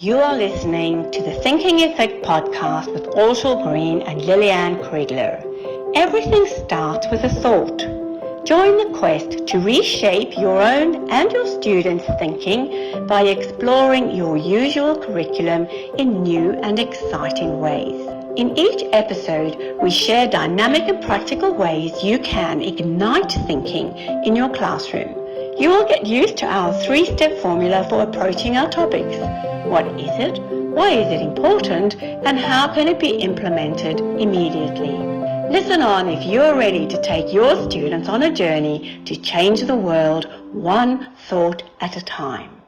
You are listening to the Thinking Effect podcast with Orshel Green and Liliane Kriegler. Everything starts with a thought. Join the quest to reshape your own and your students' thinking by exploring your usual curriculum in new and exciting ways. In each episode, we share dynamic and practical ways you can ignite thinking in your classroom. You will get used to our three-step formula for approaching our topics. What is it? Why is it important? And how can it be implemented immediately? Listen on if you are ready to take your students on a journey to change the world one thought at a time.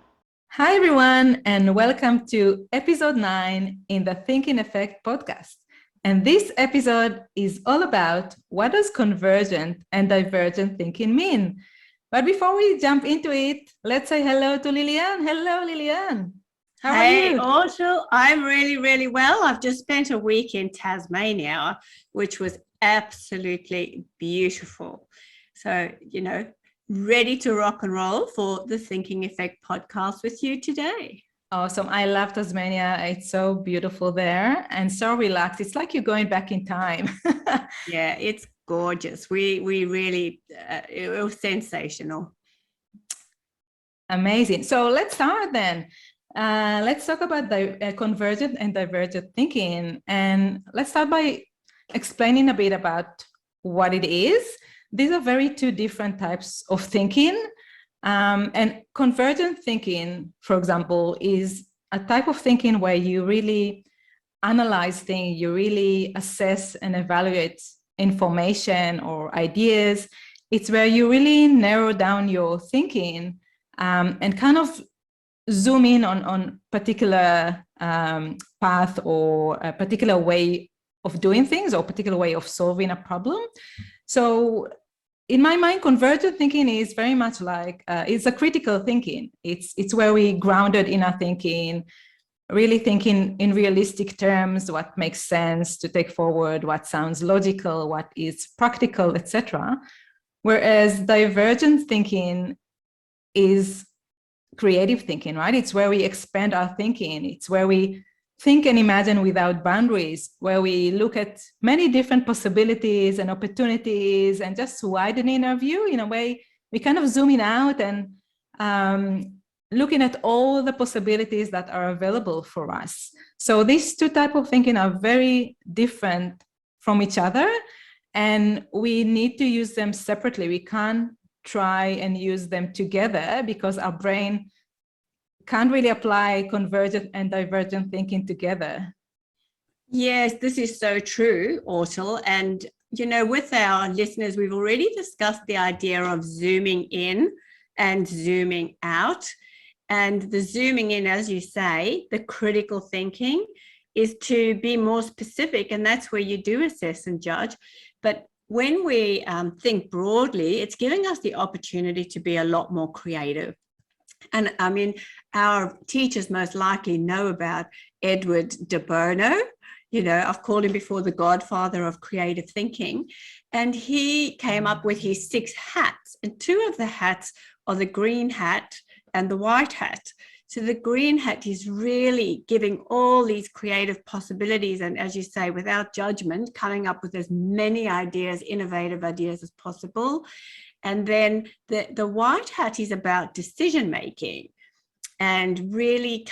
Hi, everyone, and welcome to episode 9 in the Thinking Effect podcast. And this episode is all about what does convergent and divergent thinking mean? But before we jump into it, let's say hello to Liliane. Hello, Liliane. How are you? Hey, Orshel, I'm really well. I've just spent a week in Tasmania, which was absolutely beautiful. So, ready to rock and roll for the Thinking Effect podcast with you today. Awesome. I love Tasmania. It's so beautiful there and so relaxed. It's like you're going back in time. Yeah, it's gorgeous. We really, it was sensational. Amazing. So let's start then. Let's talk about the convergent and divergent thinking. And let's start by explaining a bit about what it is. These are two different types of thinking. And convergent thinking, for example, is a type of thinking where you really analyze things, you really assess and evaluate information or ideas. It's where you really narrow down your thinking and kind of zoom in on particular path or a particular way of doing things or a particular way of solving a problem. So in my mind, convergent thinking is very much like, it's a critical thinking. It's where we grounded in our thinking, really thinking in realistic terms, what makes sense to take forward, what sounds logical, what is practical, etc. Whereas divergent thinking is creative thinking, right? It's where we expand our thinking. It's where we think and imagine without boundaries, where we look at many different possibilities and opportunities and just widening our view. In a way, we kind of zooming out and looking at all the possibilities that are available for us. So these two types of thinking are very different from each other, and we need to use them separately. We can't try and use them together because our brain can't really apply convergent and divergent thinking together. Yes, this is so true, Orshel. And, with our listeners, we've already discussed the idea of zooming in and zooming out. And the zooming in, as you say, the critical thinking is to be more specific, and that's where you do assess and judge. But when we think broadly, it's giving us the opportunity to be a lot more creative. And I mean, our teachers most likely know about Edward de Bono. I've called him before the godfather of creative thinking. And he came up with his 6 hats, and 2 of the hats are the green hat and the white hat. So the green hat is really giving all these creative possibilities, and as you say, without judgment, coming up with as many ideas, innovative ideas as possible. And then the white hat is about decision making and really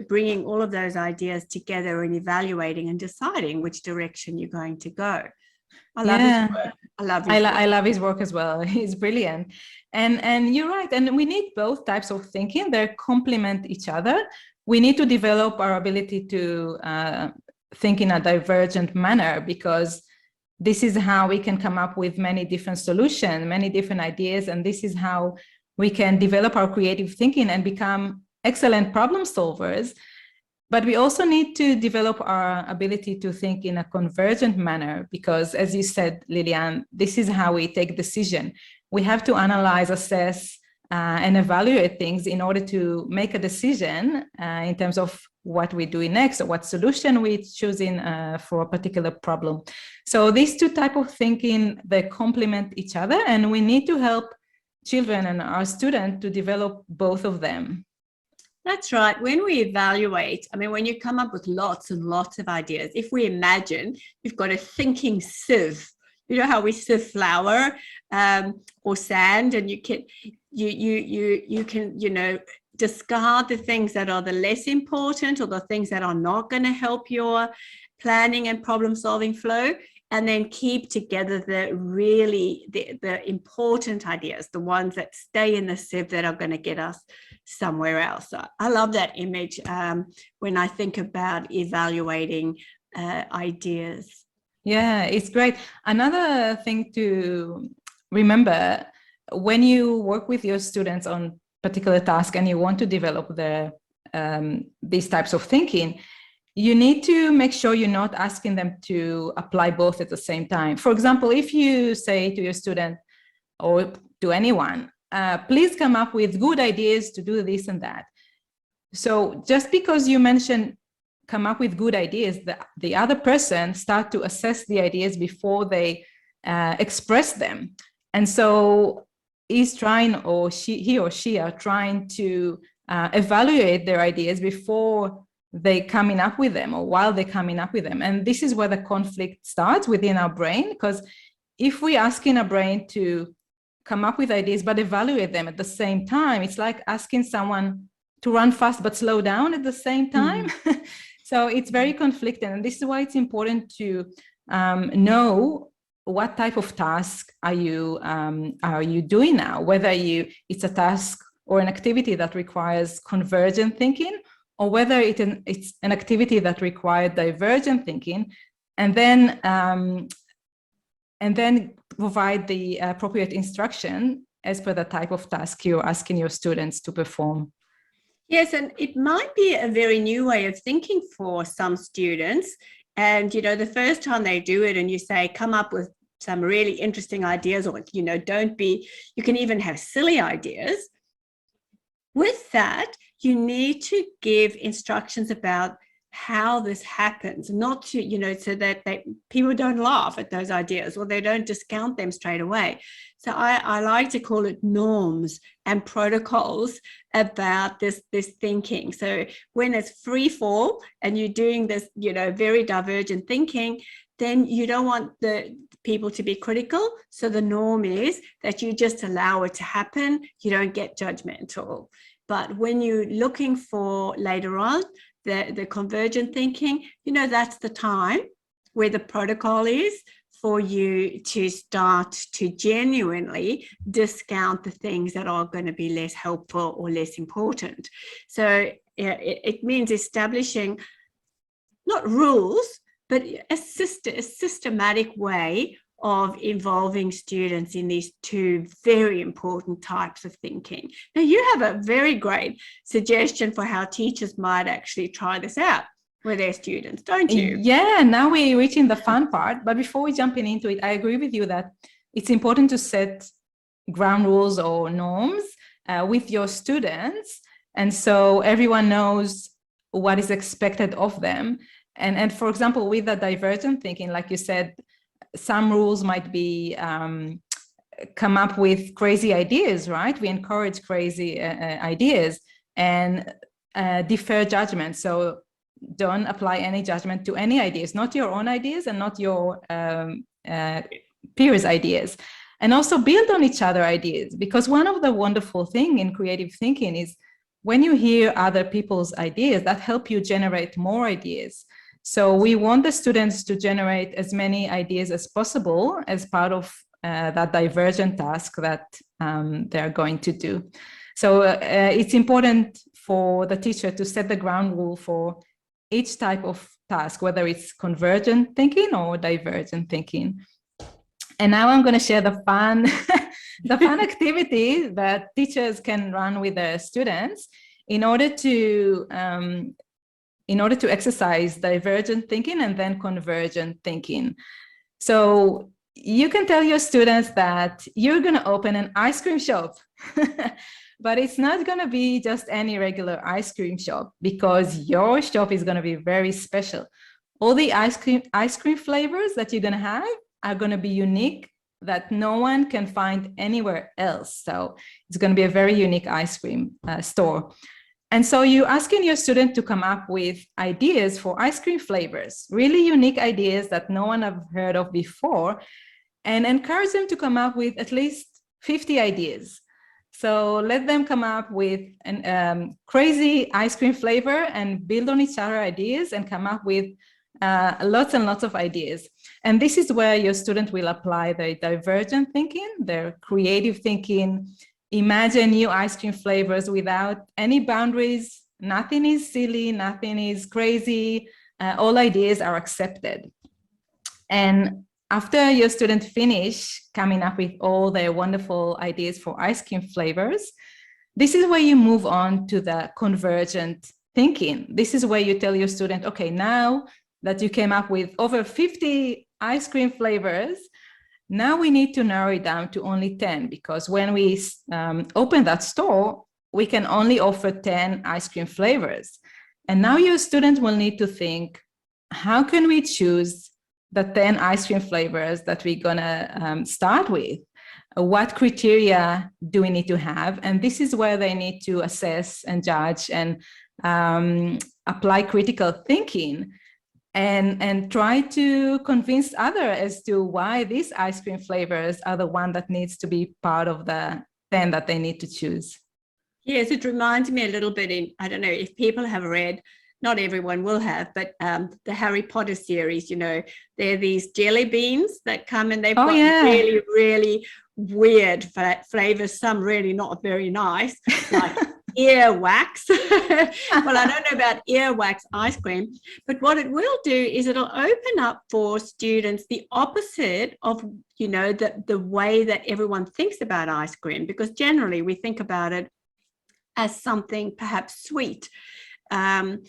bringing all of those ideas together and evaluating and deciding which direction you're going to go. I love his work. I love his work as well. He's brilliant. And you're right. And we need both types of thinking. They complement each other. We need to develop our ability to think in a divergent manner, because this is how we can come up with many different solutions, many different ideas. And this is how we can develop our creative thinking and become excellent problem solvers. But we also need to develop our ability to think in a convergent manner, because as you said, Liliane, this is how we take decision. We have to analyze, assess, and evaluate things in order to make a decision in terms of what we're doing next or what solution we're choosing for a particular problem. So these two types of thinking, they complement each other, and we need to help children and our students to develop both of them. That's right. When we evaluate, I mean, when you come up with lots and lots of ideas, if we imagine you've got a thinking sieve, you know how we sieve flour or sand, and you can discard the things that are the less important or the things that are not going to help your planning and problem solving flow, and then keep together the important ideas, the ones that stay in the sieve that are going to get us somewhere else. So I love that image when I think about evaluating ideas. Yeah, it's great. Another thing to remember when you work with your students on particular task and you want to develop these types of thinking, you need to make sure you're not asking them to apply both at the same time. For example, if you say to your student or to anyone, please come up with good ideas to do this and that. So just because you mention come up with good ideas, the other person start to assess the ideas before they express them. And so he's trying, or he or she are trying to evaluate their ideas before they coming up with them or while they're coming up with them. And this is where the conflict starts within our brain, because if we're asking our brain to come up with ideas but evaluate them at the same time, it's like asking someone to run fast but slow down at the same time. So it's very conflicted, and this is why it's important to know what type of task are you doing now, whether it's a task or an activity that requires convergent thinking, or whether it's an activity that requires divergent thinking, and then provide the appropriate instruction as per the type of task you're asking your students to perform. Yes, and it might be a very new way of thinking for some students. And, the first time they do it and you say, come up with some really interesting ideas, or, you can even have silly ideas. With that, you need to give instructions about how this happens, not to, so that people don't laugh at those ideas or they don't discount them straight away. So I like to call it norms and protocols about this thinking. So when it's free fall and you're doing this, very divergent thinking, then you don't want the people to be critical. So the norm is that you just allow it to happen. You don't get judgmental. But when you're looking for later on the convergent thinking, that's the time where the protocol is for you to start to genuinely discount the things that are going to be less helpful or less important. So it means establishing not rules, but a systematic way of involving students in these two very important types of thinking. Now, you have a very great suggestion for how teachers might actually try this out with their students, don't you? Yeah, now we're reaching the fun part. But before we jump into it, I agree with you that it's important to set ground rules or norms with your students. And so everyone knows what is expected of them. And for example, with the divergent thinking, like you said, some rules might be come up with crazy ideas, right? We encourage crazy ideas and defer judgment. So don't apply any judgment to any ideas, not your own ideas and not your peers' ideas. And also build on each other ideas, because one of the wonderful things in creative thinking is when you hear other people's ideas, that help you generate more ideas. So we want the students to generate as many ideas as possible as part of that divergent task that they're going to do. So it's important for the teacher to set the ground rule for each type of task, whether it's convergent thinking or divergent thinking. And now I'm going to share the fun, the fun activity that teachers can run with their students in order to exercise divergent thinking and then convergent thinking. So you can tell your students that you're going to open an ice cream shop, but it's not going to be just any regular ice cream shop, because your shop is going to be very special. All the ice cream flavors that you're going to have are going to be unique, that no one can find anywhere else. So it's going to be a very unique ice cream store. And so you're asking your student to come up with ideas for ice cream flavors, really unique ideas that no one have heard of before, and encourage them to come up with at least 50 ideas. So let them come up with a crazy ice cream flavor and build on each other ideas and come up with lots and lots of ideas. And this is where your student will apply their divergent thinking, their creative thinking, imagine new ice cream flavors without any boundaries. Nothing is silly, nothing is crazy. All ideas are accepted. And after your student finish coming up with all their wonderful ideas for ice cream flavors, this is where you move on to the convergent thinking. This is where you tell your student, okay, now that you came up with over 50 ice cream flavors, now we need to narrow it down to only 10, because when we open that store, we can only offer 10 ice cream flavors. And now your student will need to think, how can we choose the 10 ice cream flavors that we're gonna start with? What criteria do we need to have? And this is where they need to assess and judge and apply critical thinking and try to convince others as to why these ice cream flavors are the one that needs to be part of the 10 that they need to choose. Yes, it reminds me a little bit I don't know if people have read, not everyone will have, but the Harry Potter series, there are these jelly beans that come and they've got really, really weird flavors, some really not very nice, like earwax. Well, I don't know about earwax ice cream, but what it will do is it'll open up for students the opposite of, the way that everyone thinks about ice cream, because generally we think about it as something perhaps sweet. And,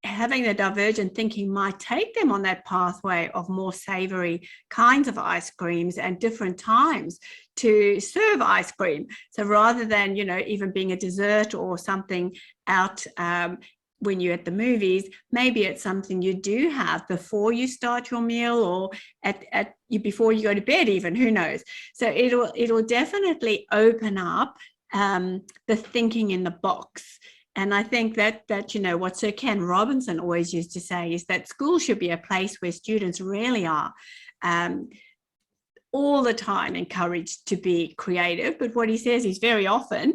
having the divergent thinking might take them on that pathway of more savory kinds of ice creams and different times to serve ice cream. So rather than, even being a dessert or something out when you're at the movies, maybe it's something you do have before you start your meal or before you go to bed even, who knows. So it'll definitely open up the thinking in the box. And I think that what Sir Ken Robinson always used to say is that school should be a place where students really are all the time encouraged to be creative. But what he says is very often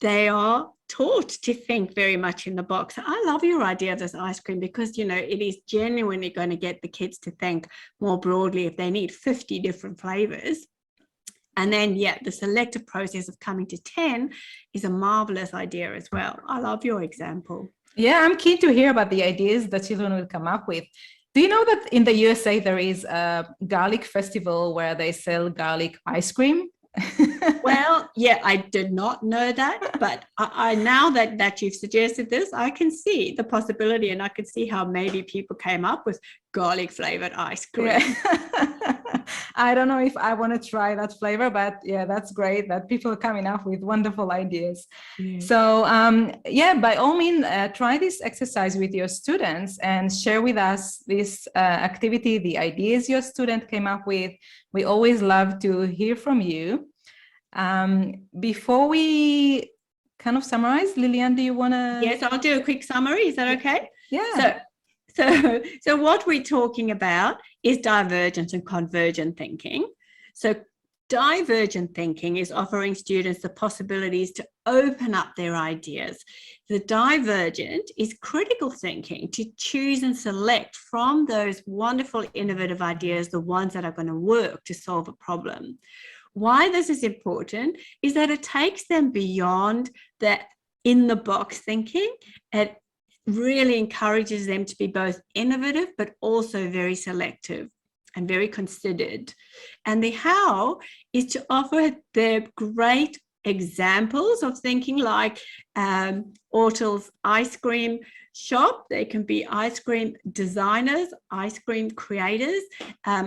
they are taught to think very much in the box. I love your idea of this ice cream because, it is genuinely going to get the kids to think more broadly if they need 50 different flavors. And then, the selective process of coming to 10 is a marvelous idea as well. I love your example. Yeah, I'm keen to hear about the ideas that children will come up with. Do you know that in the USA, there is a garlic festival where they sell garlic ice cream? Well, I did not know that, but I now that you've suggested this, I can see the possibility and I can see how maybe people came up with garlic flavored ice cream. Yeah. I don't know if I want to try that flavor, but that's great that people are coming up with wonderful ideas. Yeah. So by all means, try this exercise with your students and share with us this activity, the ideas your student came up with. We always love to hear from you. Before we kind of summarize, Lillian, do you want to? Yes, I'll do a quick summary. Is that okay? Yeah. So what we're talking about is divergent and convergent thinking. So divergent thinking is offering students the possibilities to open up their ideas. The divergent is critical thinking, to choose and select from those wonderful, innovative ideas, the ones that are going to work to solve a problem. Why this is important is that it takes them beyond that in-the-box thinking. It really encourages them to be both innovative but also very selective and very considered. And the how is to offer the great examples of thinking like Ortal's ice cream shop. They can be ice cream designers, ice cream creators,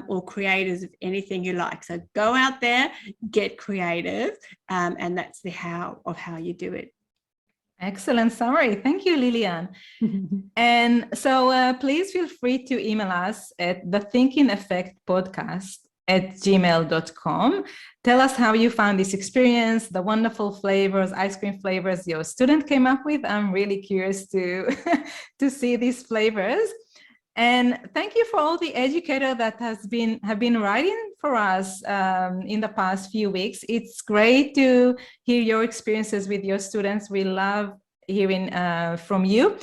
or creators of anything you like. So go out there, get creative, and that's the how of how you do it. Excellent summary. Thank you, Lillian. And so please feel free to email us at the Thinking Effect podcast @gmail.com. Tell us how you found this experience, the wonderful flavors, ice cream flavors your student came up with. I'm really curious to, to see these flavors. And thank you for all the educators that have been writing for us in the past few weeks. It's great to hear your experiences with your students. We love hearing from you.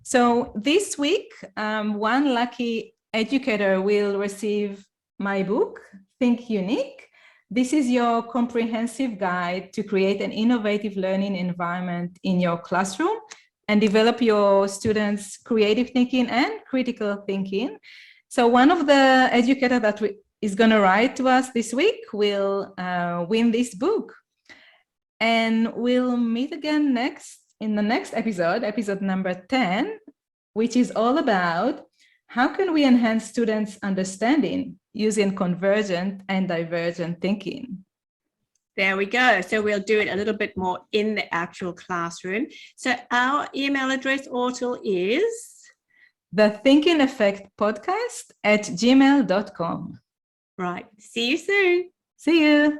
So this week, one lucky educator will receive my book, Think Unique. This is your comprehensive guide to create an innovative learning environment in your classroom and develop your students' creative thinking and critical thinking. So one of the educators that is going to write to us this week will win this book. And we'll meet again in the next episode, episode number 10, which is all about how can we enhance students' understanding using convergent and divergent thinking. There we go. So we'll do it a little bit more in the actual classroom. So our email address, Ortal, is The Thinking Effect Podcast @gmail.com. right. See you soon. See you.